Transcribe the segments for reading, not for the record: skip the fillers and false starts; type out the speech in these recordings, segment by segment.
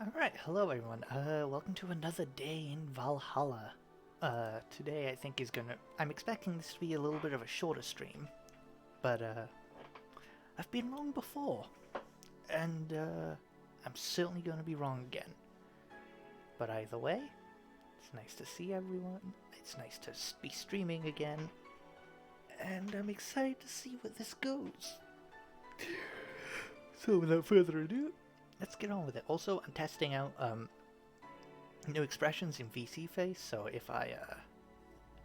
Alright, hello everyone. Welcome to another day in Valhalla. Today I think I'm expecting this to be a little bit of a shorter stream, but, I've been wrong before, and, I'm certainly gonna be wrong again. But either way, it's nice to see everyone, it's nice to be streaming again, and I'm excited to see where this goes. So without further ado, let's get on with it. Also, I'm testing out new expressions in VC Face, so if I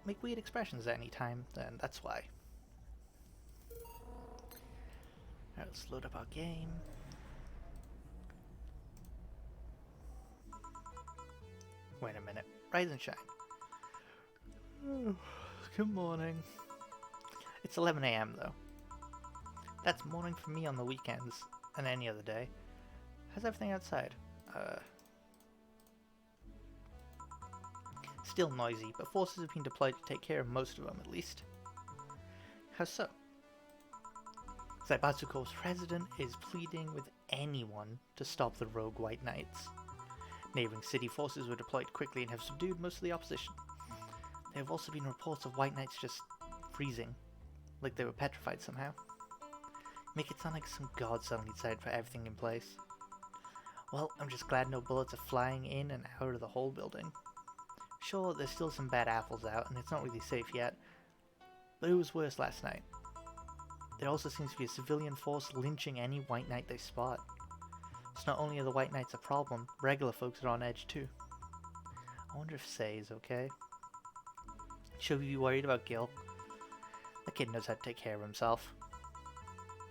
make weird expressions at any time, then that's why. Alright, let's load up our game. Wait a minute. Rise and shine. Oh, good morning. It's 11 a.m. though. That's morning for me on the weekends and any other day. How's everything outside? Still noisy, but forces have been deployed to take care of most of them at least. How so? Zaibatsuko's president is pleading with anyone to stop the rogue White Knights. Neighboring city forces were deployed quickly and have subdued most of the opposition. There have also been reports of White Knights just freezing, like they were petrified somehow. Make it sound like some god suddenly decided to put everything in place. Well, I'm just glad no bullets are flying in and out of the whole building. Sure, there's still some bad apples out, and it's not really safe yet, but it was worse last night. There also seems to be a civilian force lynching any White Knight they spot. So not only are the White Knights a problem, regular folks are on edge too. I wonder if Sei is okay. Should we be worried about Gil? The kid knows how to take care of himself.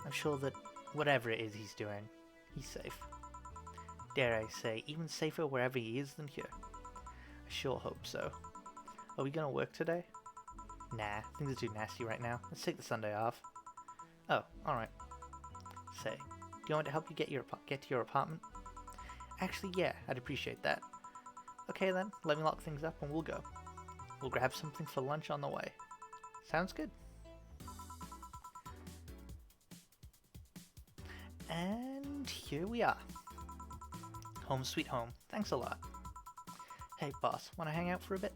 I'm sure that whatever it is he's doing, he's safe. Dare I say, even safer wherever he is than here. I sure hope so. Are we gonna work today? Nah, things are too nasty right now. Let's take the Sunday off. Oh, alright. Say, do you want to help you get to your apartment? Actually, yeah, I'd appreciate that. Okay then, let me lock things up and we'll go. We'll grab something for lunch on the way. Sounds good. And here we are. Home sweet home. Thanks a lot. Hey boss, wanna hang out for a bit?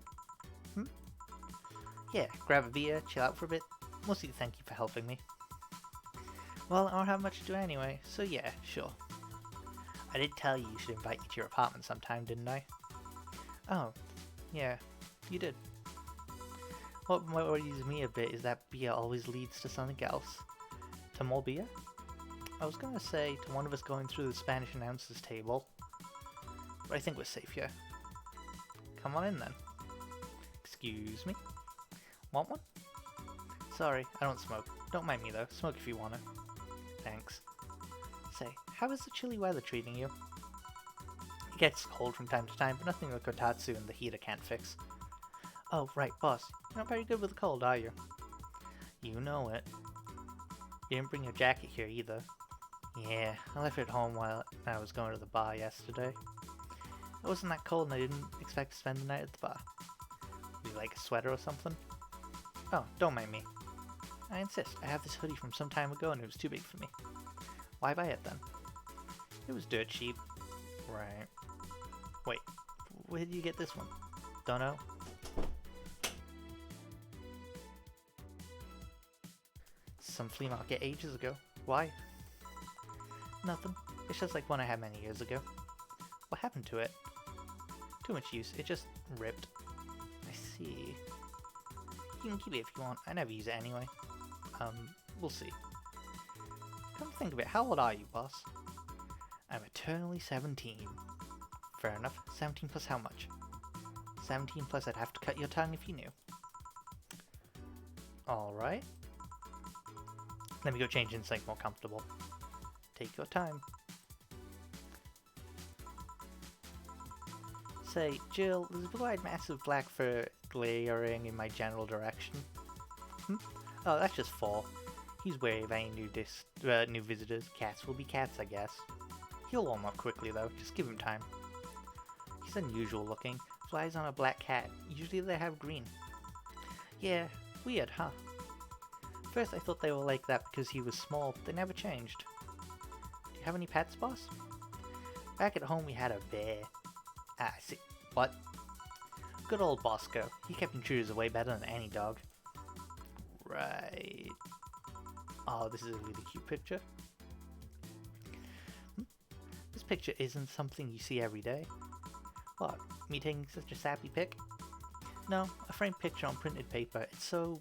Yeah, grab a beer, chill out for a bit. Mostly thank you for helping me. Well, I don't have much to do anyway, so yeah, sure. I did tell you should invite me to your apartment sometime, didn't I? Oh, yeah, you did. What worries me a bit is that beer always leads to something else. To more beer? I was gonna say to one of us going through the Spanish announcers table, but I think we're safe here. Come on in then. Excuse me? Want one? Sorry, I don't smoke. Don't mind me though, smoke if you wanna. Thanks. Say, how is the chilly weather treating you? It gets cold from time to time, but nothing that Kotatsu and the heater can't fix. Oh, right, boss. You're not very good with the cold, are you? You know it. You didn't bring your jacket here either. Yeah, I left it at home while I was going to the bar yesterday. It wasn't that cold and I didn't expect to spend the night at the bar. Would you like a sweater or something? Oh, don't mind me. I insist. I have this hoodie from some time ago and it was too big for me. Why buy it then? It was dirt cheap. Right. Wait, where did you get this one? Don't know. Some flea market ages ago. Why? Nothing. It's just like one I had many years ago. What happened to it? Too much use. It just ripped. I see. You can keep it if you want. I never use it anyway. We'll see. Come to think of it, how old are you, boss? I'm eternally 17. Fair enough. 17 plus how much? 17 plus I'd have to cut your tongue if you knew. Alright. Let me go change into something more comfortable. Take your time. Say, Jill, there's a blue-eyed massive black fur glaring in my general direction. Oh, that's just Fall. He's wary of any new visitors. Cats will be cats, I guess. He'll warm up quickly, though. Just give him time. He's unusual looking. Flies on a black cat. Usually they have green. Yeah, weird, huh? First I thought they were like that because he was small, but they never changed. Do you have any pets, boss? Back at home we had a bear. Ah, I see. What? Good old Bosco. He kept intruders away better than any dog. Right. Oh, this is a really cute picture. This picture isn't something you see every day. What? Me taking such a sappy pic? No, a framed picture on printed paper. It's so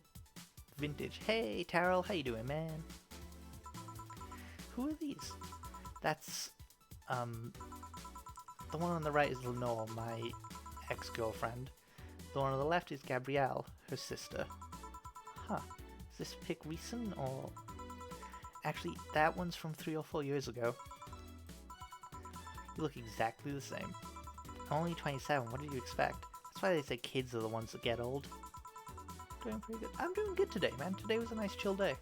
vintage. Hey, Terrell, how you doing, man? Who are these? That's, the one on the right is Lenore, my ex-girlfriend. The one on the left is Gabrielle, her sister. Huh. Is this pic recent, or... Actually, that one's from 3 or 4 years ago. You look exactly the same. I'm only 27, what did you expect? That's why they say kids are the ones that get old. Doing pretty good. I'm doing good today, man. Today was a nice chill day.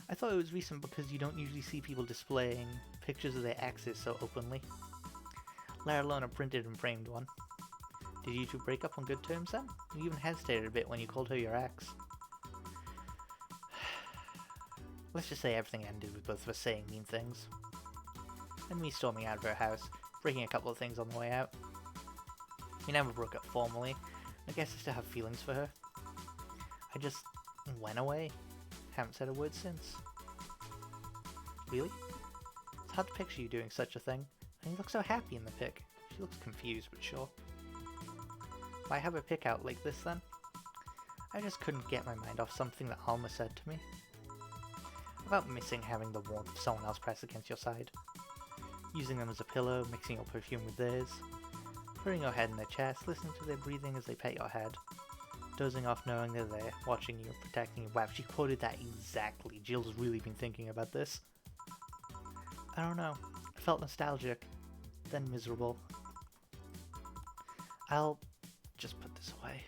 I thought it was recent because you don't usually see people displaying pictures of their exes so openly. Let alone a printed and framed one. Did you two break up on good terms then? You even hesitated a bit when you called her your ex. Let's just say everything ended with both of us saying mean things. And me storming out of her house, breaking a couple of things on the way out. We never broke up formally. I guess I still have feelings for her. I just went away. Haven't said a word since. Really? It's hard to picture you doing such a thing. And you look so happy in the pic. She looks confused, but sure. Why have a pic out like this then? I just couldn't get my mind off something that Alma said to me. About missing having the warmth of someone else pressed against your side. Using them as a pillow, mixing your perfume with theirs. Putting your head in their chest, listening to their breathing as they pet your head. Dozing off knowing they're there, watching you, protecting you. Wow, she quoted that exactly. Jill's really been thinking about this. I don't know. I felt nostalgic, then miserable. I'll just put this away.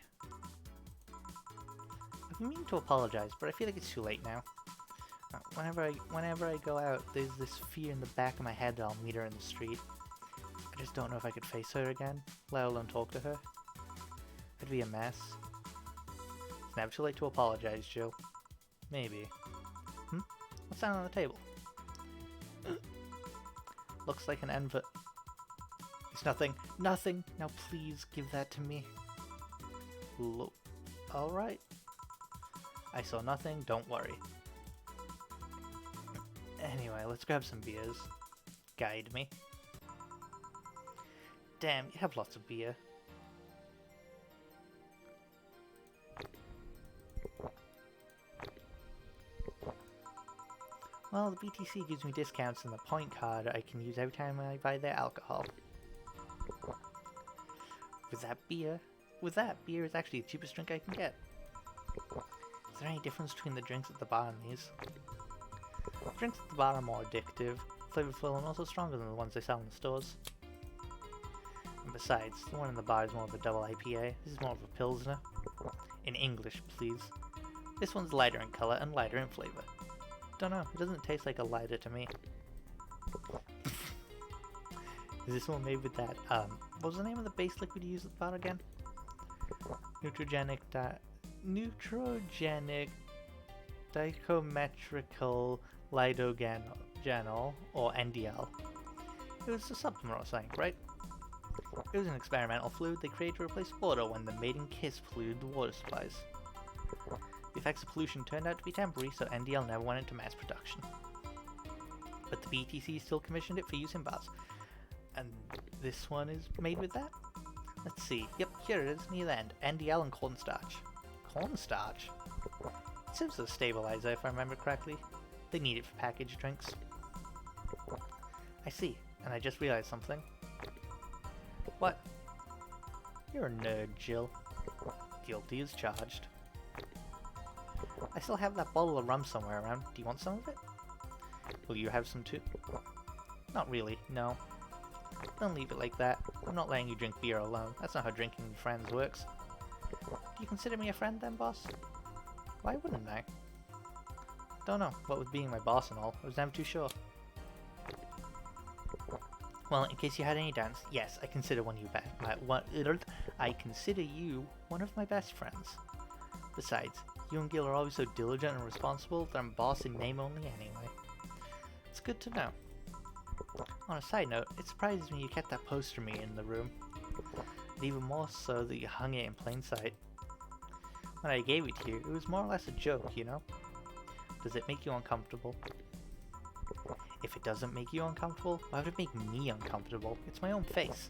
I've been meaning to apologize, but I feel like it's too late now. Whenever I go out, there's this fear in the back of my head that I'll meet her in the street. I just don't know if I could face her again, let alone talk to her. It'd be a mess. It's never too late to apologize, Jill. Maybe. What's down on the table? Looks like an envelope. It's nothing. Nothing! Now please give that to me. Look. Alright. I saw nothing, don't worry. Anyway, let's grab some beers. Guide me. Damn, you have lots of beer. Well, the BTC gives me discounts on the point card I can use every time I buy their alcohol. With that, beer is actually the cheapest drink I can get. Is there any difference between the drinks at the bar and these? The drinks at the bar are more addictive, flavorful, and also stronger than the ones they sell in the stores. And besides, the one in the bar is more of a double IPA. This is more of a Pilsner. In English, please. This one's lighter in color and lighter in flavor. Don't know, it doesn't taste like a lighter to me. Is this one made with that, what was the name of the base liquid you use at the bar again? Neutrogenic dichometrical lidogenol, or NDL. It was a supplement or something, right? It was an experimental fluid they created to replace water when the maiden kiss polluted the water supplies. The effects of pollution turned out to be temporary, so NDL never went into mass production. But the BTC still commissioned it for use in bars. And this one is made with that? Let's see. Yep, here it is, near the end. NDL and cornstarch. Cornstarch? It serves as a stabilizer, if I remember correctly. They need it for packaged drinks. I see, and I just realized something. What? You're a nerd, Jill. Guilty as charged. I still have that bottle of rum somewhere around. Do you want some of it? Will you have some too? Not really, no. Don't leave it like that. I'm not letting you drink beer alone. That's not how drinking with friends works. Do you consider me a friend then, boss? Why wouldn't I? Don't know. What with being my boss and all, I was never too sure. Well, in case you had any doubts, yes, I consider I consider you one of my best friends. Besides, you and Gil are always so diligent and responsible that I'm boss in name only anyway. It's good to know. On a side note, it surprises me you kept that poster of me in the room. And even more so that you hung it in plain sight. When I gave it to you, it was more or less a joke, you know? Does it make you uncomfortable? If it doesn't make you uncomfortable, why would it make me uncomfortable? It's my own face.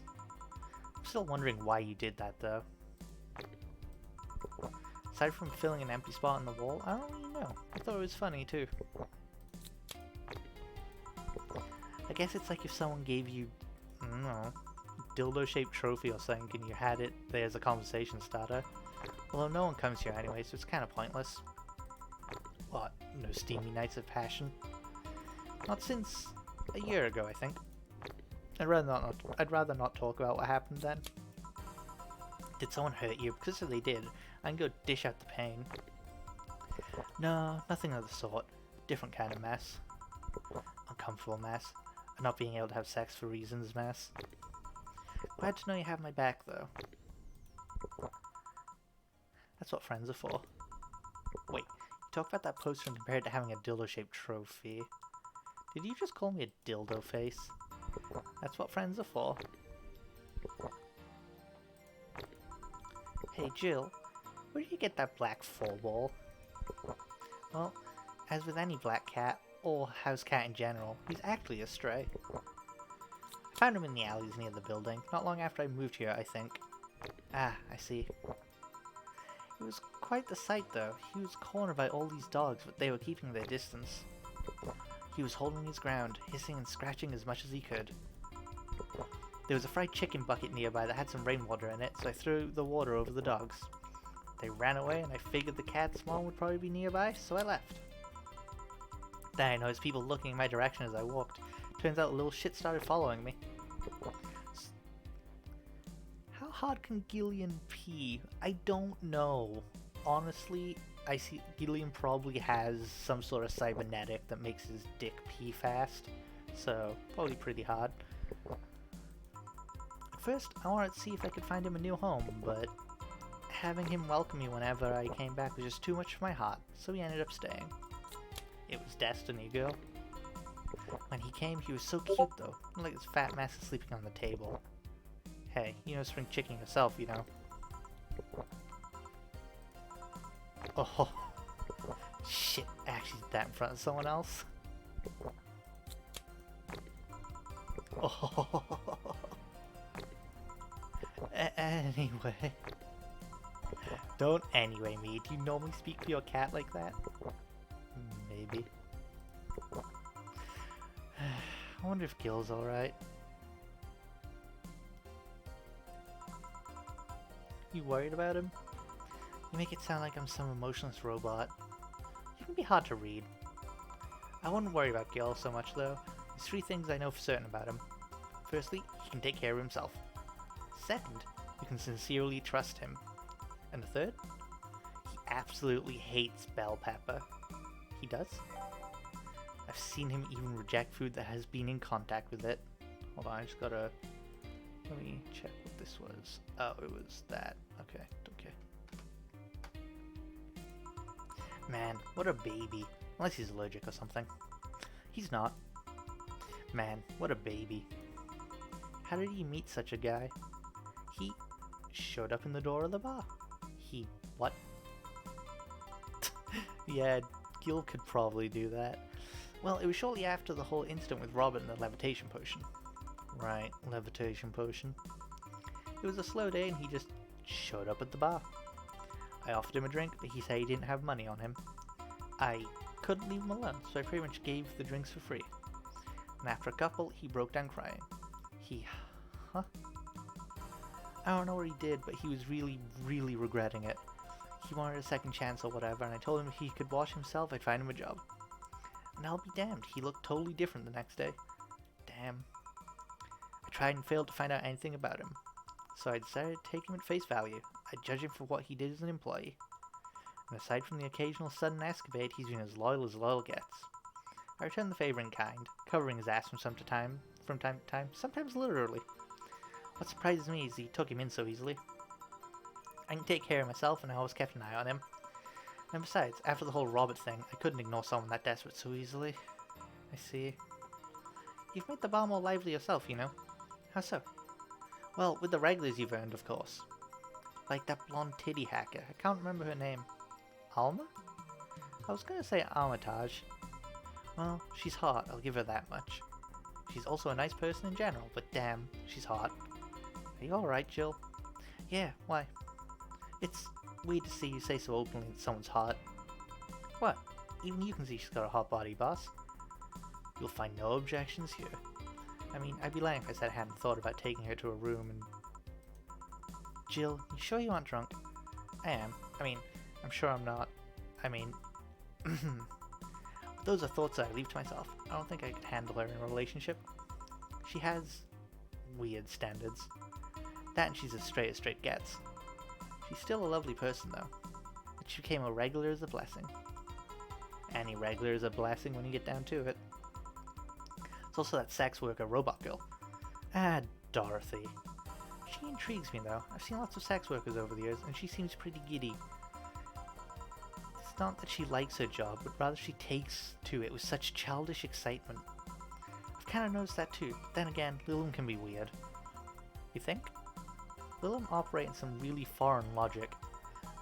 I'm still wondering why you did that, though. Aside from filling an empty spot on the wall, I don't really know. I thought it was funny, too. I guess it's like if someone gave you, I don't know, a dildo-shaped trophy or something and you had it there as a conversation starter. Although no one comes here anyway, so it's kind of pointless. What? No steamy nights of passion? Not since a year ago, I think. I'd rather not talk about what happened then. Did someone hurt you? Because if they did, I can go dish out the pain. No, nothing of the sort. Different kind of mess. Uncomfortable mess. And not being able to have sex for reasons mess. Glad to know you have my back, though. That's what friends are for. Wait, you talk about that poster and compare it to having a dildo-shaped trophy. Did you just call me a dildo face? That's what friends are for. Hey Jill, where did you get that black fur ball? Well, as with any black cat, or house cat in general, he's actually a stray. I found him in the alleys near the building, not long after I moved here, I think. Ah, I see. It was quite the sight though. He was cornered by all these dogs, but they were keeping their distance. He was holding his ground, hissing and scratching as much as he could. There was a fried chicken bucket nearby that had some rainwater in it, so I threw the water over the dogs. They ran away and I figured the cat's mom would probably be nearby, so I left. Then I noticed people looking in my direction as I walked. Turns out the little shit started following me. How hard can Gillian pee? I don't know. Honestly, I see Gillian probably has some sort of cybernetic that makes his dick pee fast. So, probably pretty hard. At first, I wanted to see if I could find him a new home, but having him welcome me whenever I came back was just too much for my heart, so he ended up staying. It was destiny, girl. When he came, he was so cute though, like his fat mess is sleeping on the table. Hey, you know spring chicken yourself, you know. Oh, shit, I actually did that in front of someone else. Oh. Anyway. Don't anyway me. Do you normally speak to your cat like that? Maybe. I wonder if Gil's alright. You worried about him? You make it sound like I'm some emotionless robot. You can be hard to read. I wouldn't worry about Gil so much though. There's 3 things I know for certain about him. Firstly, he can take care of himself. Second, you can sincerely trust him. And the third? He absolutely hates bell pepper. He does? I've seen him even reject food that has been in contact with it. Hold on, I just gotta... Let me check what this was. Oh, it was that. Okay, okay. Man, what a baby. Unless he's allergic or something. He's not. Man, what a baby. How did he meet such a guy? He showed up in the door of the bar. He... what? Yeah, Gil could probably do that. Well, it was shortly after the whole incident with Robert and the levitation potion. Right, levitation potion. It was a slow day and he just showed up at the bar. I offered him a drink, but he said he didn't have money on him. I couldn't leave him alone, so I pretty much gave the drinks for free. And after a couple, he broke down crying. Huh? I don't know what he did, but he was really, really regretting it. He wanted a second chance or whatever, and I told him if he could wash himself, I'd find him a job. And I'll be damned, he looked totally different the next day. Damn. I tried and failed to find out anything about him. So I decided to take him at face value. I'd judge him for what he did as an employee. And aside from the occasional sudden escapade, he's been as loyal gets. I returned the favor in kind, covering his ass from time to time, sometimes literally. What surprises me is he took him in so easily. I can take care of myself and I always kept an eye on him. And besides, after the whole Robert thing, I couldn't ignore someone that desperate so easily. I see. You've made the bar more lively yourself, you know. How so? Well, with the regulars you've earned, of course. Like that blonde titty hacker. I can't remember her name. Alma? I was gonna say Armitage. Well, she's hot, I'll give her that much. She's also a nice person in general, but damn, she's hot. Are you alright, Jill? Yeah, why? It's weird to see you say so openly that someone's hot. What? Even you can see she's got a hot body, boss. You'll find no objections here. I mean, I'd be lying if I said I hadn't thought about taking her to a room and... Jill, you sure you aren't drunk? I am. I mean, I'm sure I'm not. I mean... Those are thoughts that I leave to myself. I don't think I could handle her in a relationship. She has... weird standards. That and she's as straight gets. She's still a lovely person, though. That she became a regular is a blessing. Any regular is a blessing when you get down to it. It's also that sex worker robot girl. Ah, Dorothy. She intrigues me, though. I've seen lots of sex workers over the years, and she seems pretty giddy. It's not that she likes her job, but rather she takes to it with such childish excitement. I've kind of noticed that too. Then again, Lilum can be weird. You think? Lilum operate in some really foreign logic.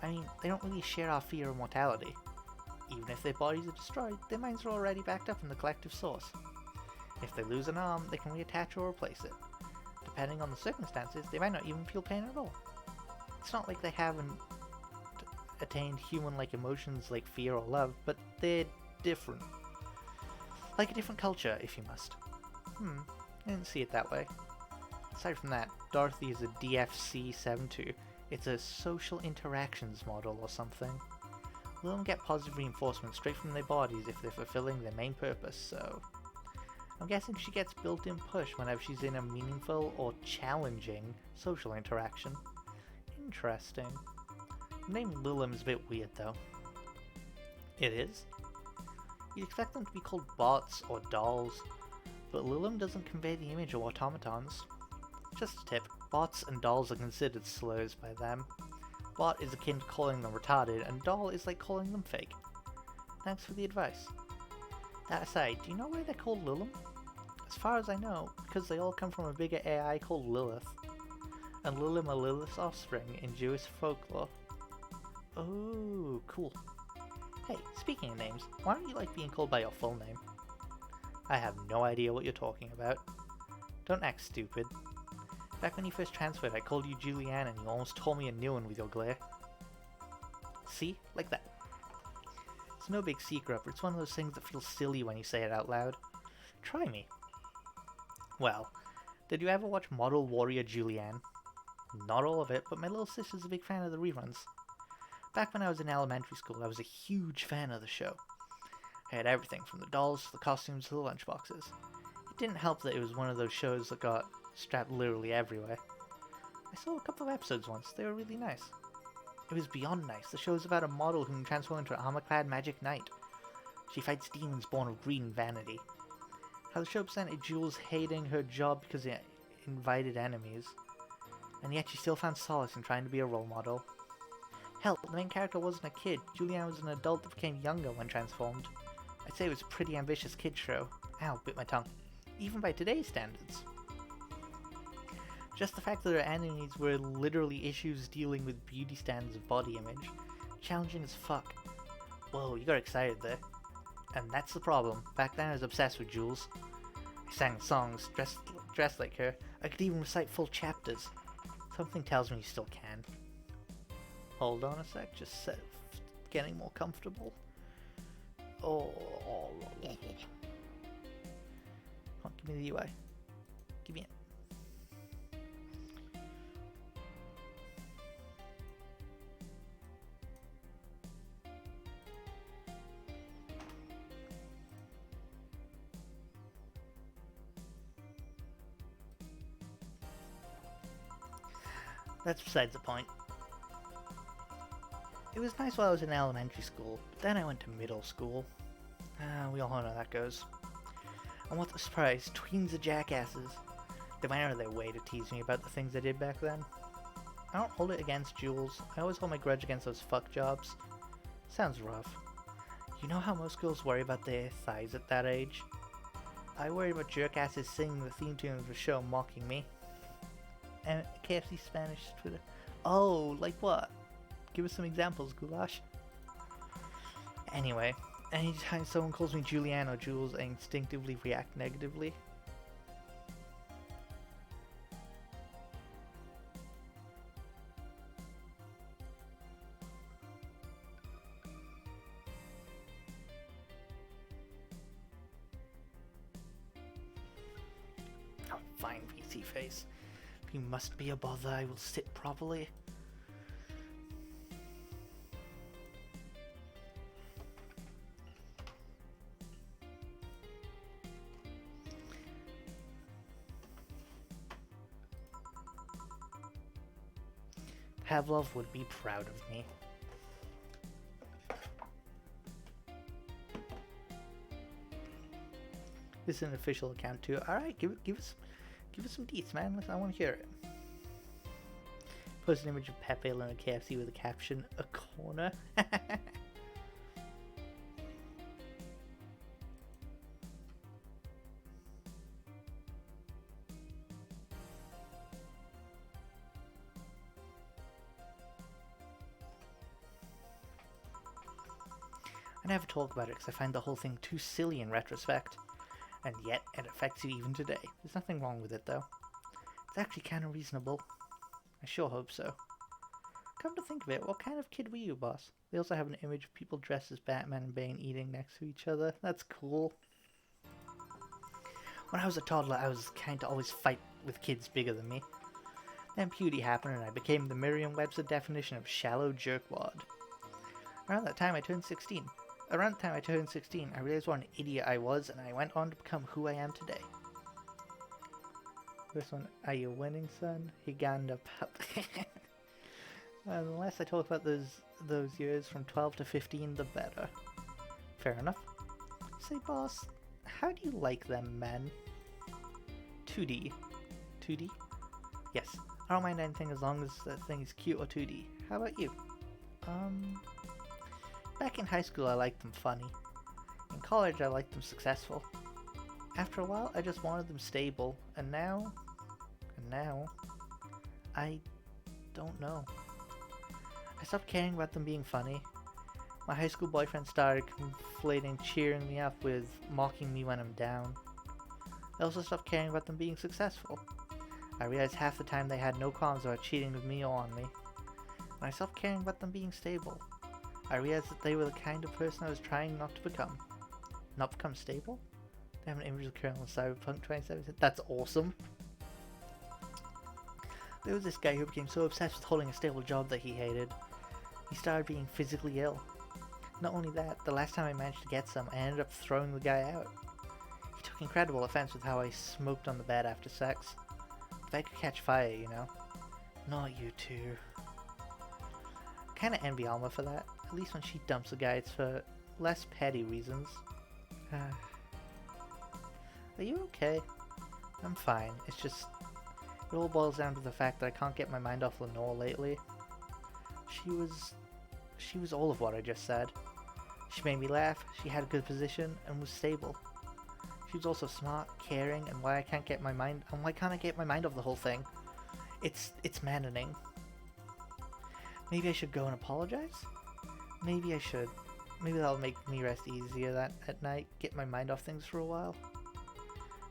I mean, they don't really share our fear of mortality. Even if their bodies are destroyed, their minds are already backed up in the collective source. If they lose an arm, they can reattach or replace it. Depending on the circumstances, they might not even feel pain at all. It's not like they haven't attained human-like emotions like fear or love, but they're different. Like a different culture, if you must. I didn't see it that way. Aside from that, Dorothy is a DFC-72. It's a social interactions model or something. Lilum get positive reinforcement straight from their bodies if they're fulfilling their main purpose, so... I'm guessing she gets built-in push whenever she's in a meaningful or challenging social interaction. Interesting. The name Lilum is a bit weird, though. It is? You'd expect them to be called bots or dolls, but Lilum doesn't convey the image of automatons. Just a tip, bots and dolls are considered slurs by them. Bot is akin to calling them retarded, and doll is like calling them fake. Thanks for the advice. That aside, do you know why they're called Lilum? As far as I know, because they all come from a bigger AI called Lilith. And Lilum are Lilith's offspring in Jewish folklore. Oh, cool. Hey, speaking of names, why don't you like being called by your full name? I have no idea what you're talking about. Don't act stupid. Back when you first transferred, I called you Julianne and you almost told me a new one with your glare. See? Like that. It's no big secret, but it's one of those things that feels silly when you say it out loud. Try me. Well, did you ever watch Model Warrior Julianne? Not all of it, but my little sister's a big fan of the reruns. Back when I was in elementary school, I was a huge fan of the show. I had everything from the dolls to the costumes to the lunchboxes. It didn't help that it was one of those shows that got strapped literally everywhere. I saw a couple of episodes once, they were really nice. It was beyond nice. The show's about a model who can transform into an armor-clad magic knight. She fights demons born of greed and vanity. How the show presented Jules hating her job because it invited enemies, and yet she still found solace in trying to be a role model. Hell, the main character wasn't a kid. Julianne was an adult that became younger when transformed. I'd say it was a pretty ambitious kid show. Ow, bit my tongue. Even by today's standards. Just the fact that her enemies were literally issues dealing with beauty standards of body image. Challenging as fuck. Whoa, you got excited there. And that's the problem. Back then I was obsessed with Jules. I sang songs, dressed like her. I could even recite full chapters. Something tells me you still can. Hold on a sec, just getting more comfortable. Oh. Come on, give me the UI. Give me it. That's besides the point. It was nice while I was in elementary school, but then I went to middle school. We all know how that goes. And what's the surprise? Tweens are jackasses. They went out of their way to tease me about the things I did back then. I don't hold it against Jules. I always hold my grudge against those fuck jobs. Sounds rough. You know how most girls worry about their thighs at that age? I worry about jerkasses singing the theme tune of the show mocking me. And KFC Spanish Twitter. Oh, like what? Give us some examples, Goulash. Anyway, anytime someone calls me Julianne or Jules, I instinctively react negatively. Oh, fine, VC face. If you must be a bother, I will sit properly. Pavlov would be proud of me. This is an official account too. All right, give us some deets, man. Listen, I want to hear it. Post an image of Pepe in a KFC with a caption: "A corner." I never talk about it because I find the whole thing too silly in retrospect. And yet, it affects you even today. There's nothing wrong with it, though. It's actually kind of reasonable. I sure hope so. Come to think of it, what kind of kid were you, boss? They also have an image of people dressed as Batman and Bane eating next to each other. That's cool. When I was a toddler, I was kind to always fight with kids bigger than me. Then puberty happened and I became the Merriam-Webster definition of shallow jerkwad. Around the time I turned 16, I realized what an idiot I was, and I went on to become who I am today. This one, are you winning, son? Higanda pup. The less I talk about those years from 12 to 15, the better. Fair enough. Say, boss, how do you like them men? 2D. 2D? Yes. I don't mind anything as long as that thing is cute or 2D. How about you? Back in high school, I liked them funny. In college, I liked them successful. After a while, I just wanted them stable, and now, I don't know. I stopped caring about them being funny. My high school boyfriend started conflating cheering me up with mocking me when I'm down. I also stopped caring about them being successful. I realized half the time they had no qualms about cheating with me or on me. When I stopped caring about them being stable, I realized that they were the kind of person I was trying not to become. Not become stable? They have an image of Colonel in Cyberpunk 2077. That's awesome. There was this guy who became so obsessed with holding a stable job that he hated. He started being physically ill. Not only that, the last time I managed to get some, I ended up throwing the guy out. He took incredible offense with how I smoked on the bed after sex. If I could catch fire, you know. Not you two. Kinda envy Alma for that. At least when she dumps a guy, it's for less petty reasons. Are you okay? I'm fine. It's just... it all boils down to the fact that I can't get my mind off Lenore lately. She was all of what I just said. She made me laugh, she had a good position, and was stable. She was also smart, caring, and why can't I get my mind off the whole thing? It's maddening. Maybe I should go and apologize? Maybe I should. Maybe that'll make me rest easier at night, get my mind off things for a while.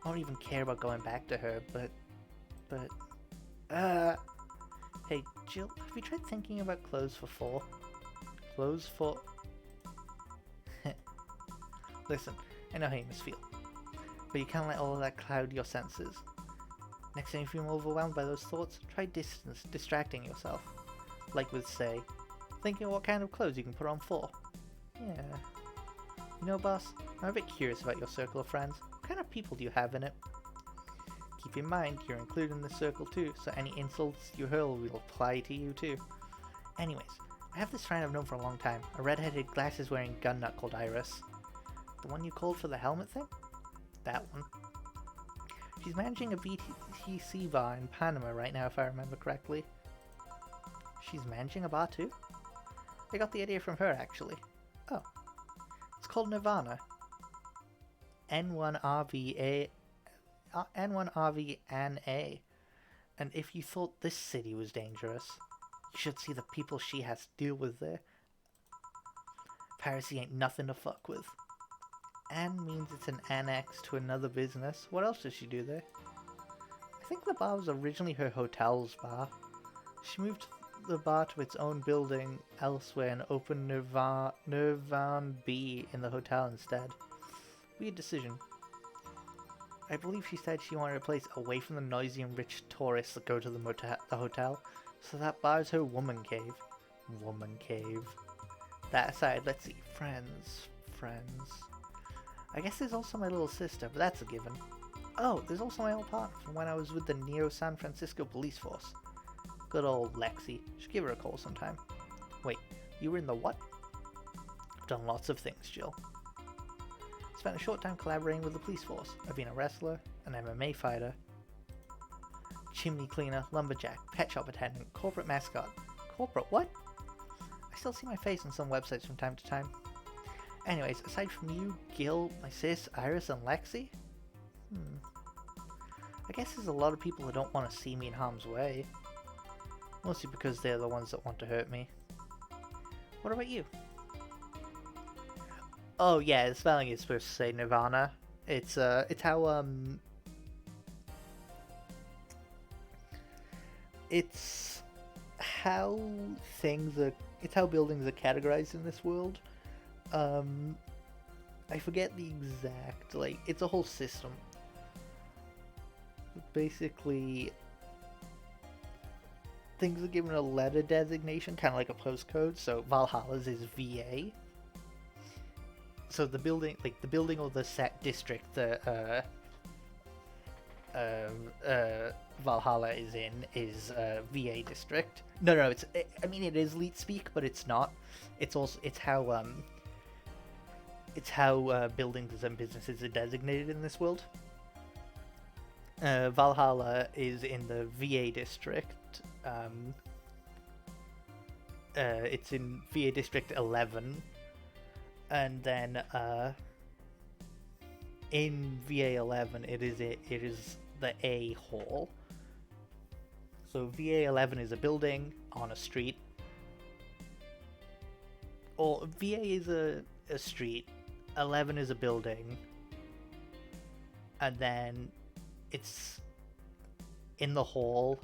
I don't even care about going back to her, but... Hey, Jill, have you tried thinking about clothes for 4? Clothes for... Listen, I know how you must feel, but you can't let all of that cloud your senses. Next time you feel overwhelmed by those thoughts, try distracting yourself. Like with, say, thinking of what kind of clothes you can put on for. Yeah. You know, boss, I'm a bit curious about your circle of friends. What kind of people do you have in it? Keep in mind, you're included in the circle too, so any insults you hurl will apply to you too. Anyways, I have this friend I've known for a long time, a red-headed, glasses-wearing gun nut called Iris. The one you called for the helmet thing? That one. She's managing a VTC bar in Panama right now, if I remember correctly. She's managing a bar too? I got the idea from her, actually. Oh. It's called Nirvana. N1RV and A. And if you thought this city was dangerous, you should see the people she has to deal with there. Piracy ain't nothing to fuck with. Anne means it's an annex to another business. What else does she do there? I think the bar was originally her hotel's bar. She moved the bar to its own building elsewhere and opened Nirvan B in the hotel instead. Weird decision. I believe she said she wanted a place away from the noisy and rich tourists that go to the hotel, so that bar is her woman cave. Woman cave. That aside, let's see. Friends. I guess there's also my little sister, but that's a given. Oh, there's also my old partner from when I was with the Neo San Francisco police force. Good old Lexi. Should give her a call sometime. Wait, you were in the what? I've done lots of things, Jill. Spent a short time collaborating with the police force. I've been a wrestler, an MMA fighter, chimney cleaner, lumberjack, pet shop attendant, corporate mascot. Corporate what? I still see my face on some websites from time to time. Anyways, aside from you, Gil, my sis, Iris, and Lexi? I guess there's a lot of people who don't want to see me in harm's way. Mostly because they're the ones that want to hurt me. What about you? Oh yeah, the spelling is supposed to say Nirvana. It's how it's how it's how buildings are categorized in this world. I forget the exact, it's a whole system. Basically, things are given a letter designation, kind of like a postcode. So Valhalla's is VA. So the building, or the set district that Valhalla is in is VA district. No, it is Leet speak, but it's not. It's how buildings and businesses are designated in this world. Valhalla is in the VA district. It's in VA district 11, and then in VA-11 it is the A hall. So VA-11 is a building on a street, or VA is a street, 11 is a building, and then it's in the hall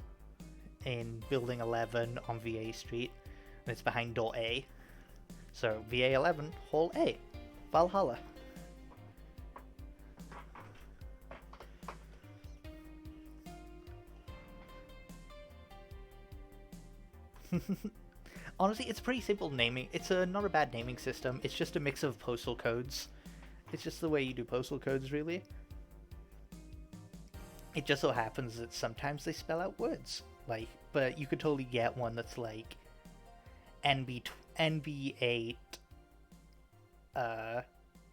in building 11 on VA Street, and it's behind door A. So VA-11, hall A, Valhalla. Honestly, it's pretty simple naming. It's not a bad naming system. It's just a mix of postal codes. It's just the way you do postal codes, really. It just so happens that sometimes they spell out words. But you could totally get one that's like NB8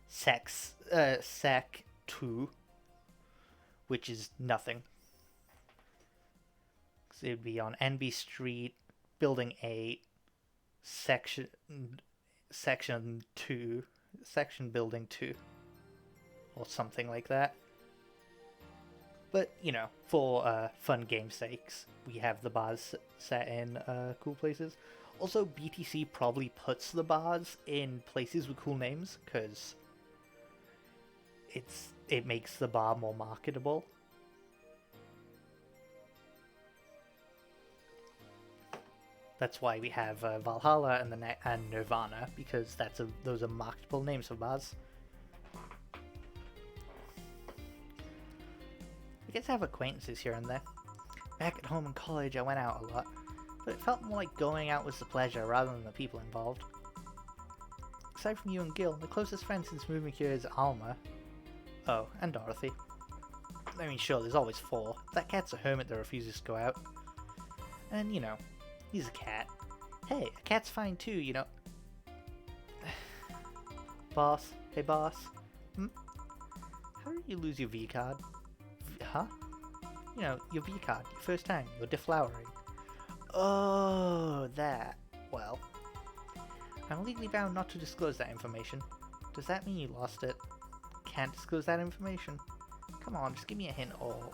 Sec 2, which is nothing. So it'd be on NB Street, Building 8, Section Building 2, or something like that. But, for fun game sakes, we have the bars set in cool places. Also, BTC probably puts the bars in places with cool names, because it makes the bar more marketable. That's why we have Valhalla and Nirvana, because those are marketable names for bars. I guess I have acquaintances here and there. Back at home in college, I went out a lot, but it felt more like going out was the pleasure rather than the people involved. Aside from you and Gil, the closest friend since moving here is Alma. Oh, and Dorothy. I mean, sure, there's always 4. That cat's a hermit that refuses to go out. And, he's a cat. Hey, a cat's fine too, Boss? Hey, boss? How did you lose your V-card? Huh? Your V-card, your first time, you're deflowering. Oh, that. Well, I'm legally bound not to disclose that information. Does that mean you lost it? can't disclose that information. Come on, just give me a hint, or...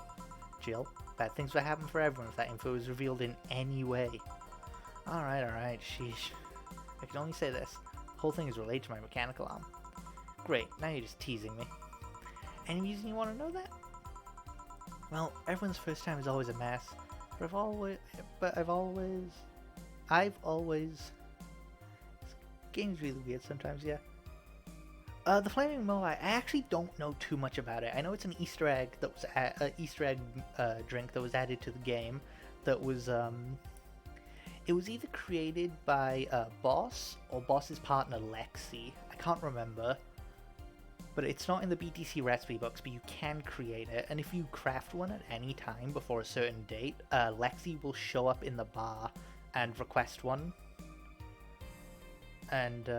Jill, bad things would happen for everyone if that info was revealed in any way. Alright, sheesh. I can only say this. The whole thing is related to my mechanical arm. Great, now you're just teasing me. Any reason you want to know that? Well, everyone's first time is always a mess. I've always... This game's really weird sometimes, yeah. The Flaming Moai, I actually don't know too much about it. I know it's an Easter egg that was Easter egg drink that was added to the game. That was it was either created by Boss or Boss's partner Lexi. I can't remember, but it's not in the BTC recipe books. But you can create it, and if you craft one at any time before a certain date, Lexi will show up in the bar and request one. And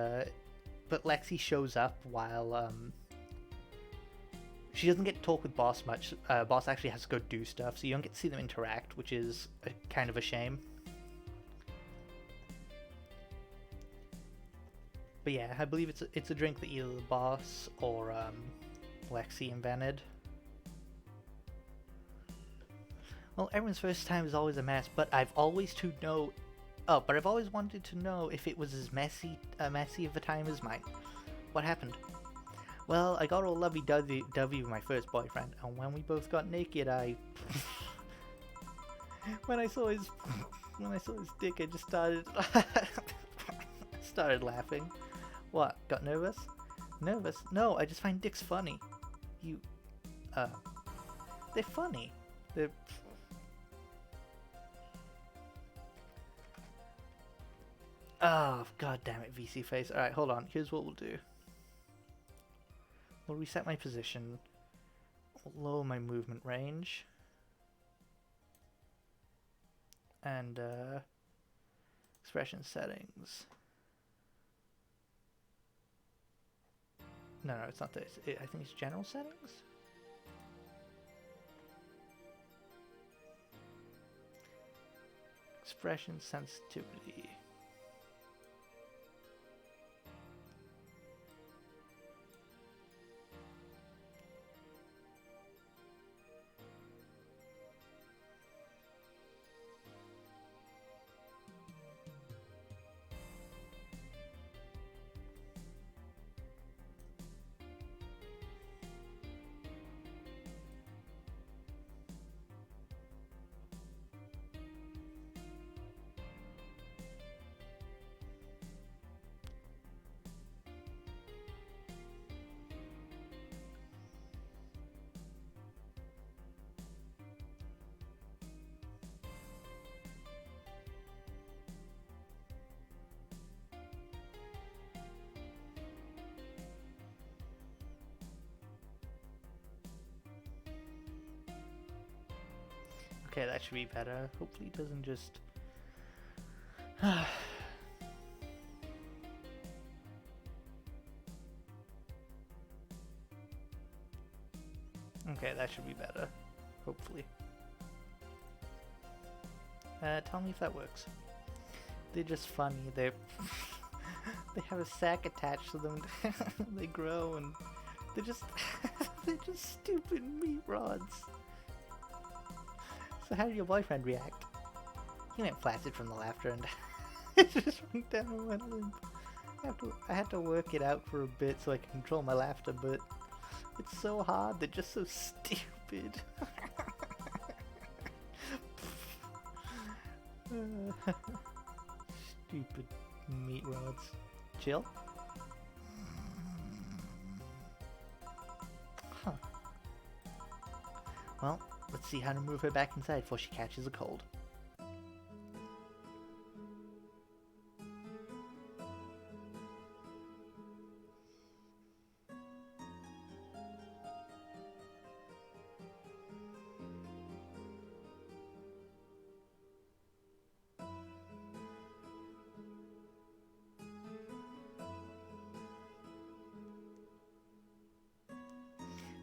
but Lexi shows up while she doesn't get to talk with Boss much. Boss actually has to go do stuff, so you don't get to see them interact, which is kind of a shame. But yeah, I believe it's a drink that either the Boss or Lexi invented. Well, everyone's first time is always a mess, but I've always wanted to know if it was as messy of a time as mine. What happened? Well, I got all lovey-dovey with my first boyfriend, and when we both got naked, when I saw his dick, I just started laughing. What? Got nervous? Nervous? No, I just find dicks funny. They're funny. They're... Oh, god damn it, VC face. Alright, hold on. Here's what we'll do. We'll reset my position. We'll lower my movement range. And, expression settings. No, it's not this. I think it's general settings? Expression sensitivity. Okay, that should be better. Hopefully it doesn't just... Okay, that should be better. Hopefully. Tell me if that works. They're just funny. They have a sack attached to them. They grow and they're just they're just stupid meat rods. So how did your boyfriend react? He went flaccid from the laughter and it just went down and went limp. I had to work it out for a bit so I can control my laughter, but it's so hard. They're just so stupid. Stupid meat rods. Jill? Huh. Well, let's see how to move her back inside before she catches a cold.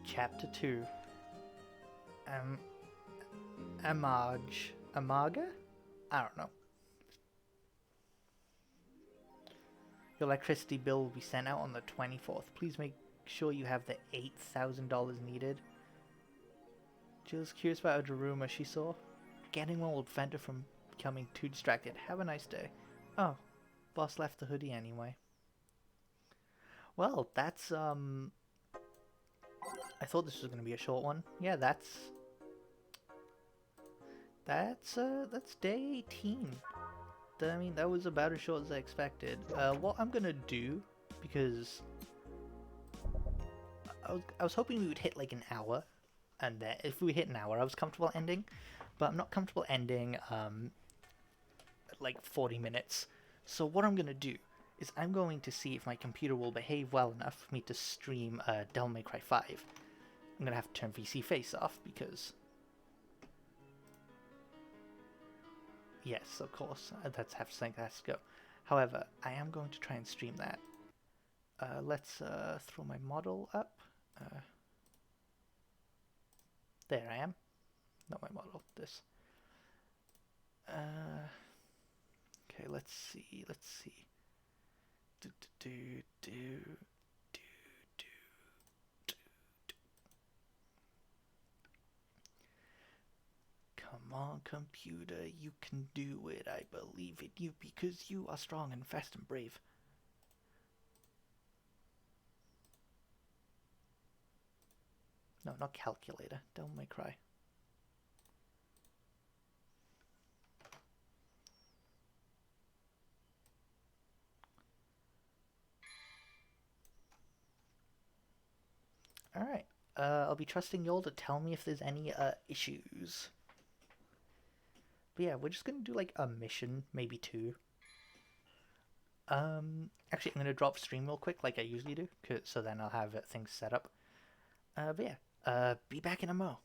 Chapter 2. Amaga? I don't know. Your electricity bill will be sent out on the 24th. Please make sure you have the $8,000 needed. Jill's curious about a rumor she saw. Getting one will prevent her from becoming too distracted. Have a nice day. Oh, boss left the hoodie anyway. Well, that's, I thought this was going to be a short one. Yeah, that's day 18. I mean, that was about as short as I expected. What I'm going to do, because I was hoping we would hit like an hour, and if we hit an hour, I was comfortable ending, but I'm not comfortable ending like 40 minutes. So what I'm going to do is I'm going to see if my computer will behave well enough for me to stream Devil May Cry 5. I'm going to have to turn VC Face off because... Yes, of course, that's something that has to go. However, I am going to try and stream that. Let's throw my model up. There I am. Not my model, this. Okay, let's see. Come on, computer, you can do it. I believe in you because you are strong and fast and brave. No, not calculator. Devil May Cry. Alright. I'll be trusting y'all to tell me if there's any issues. But yeah, we're just gonna do like a mission, maybe two. Actually, I'm gonna drop stream real quick, like I usually do, so then I'll have things set up. But yeah, be back in a mo.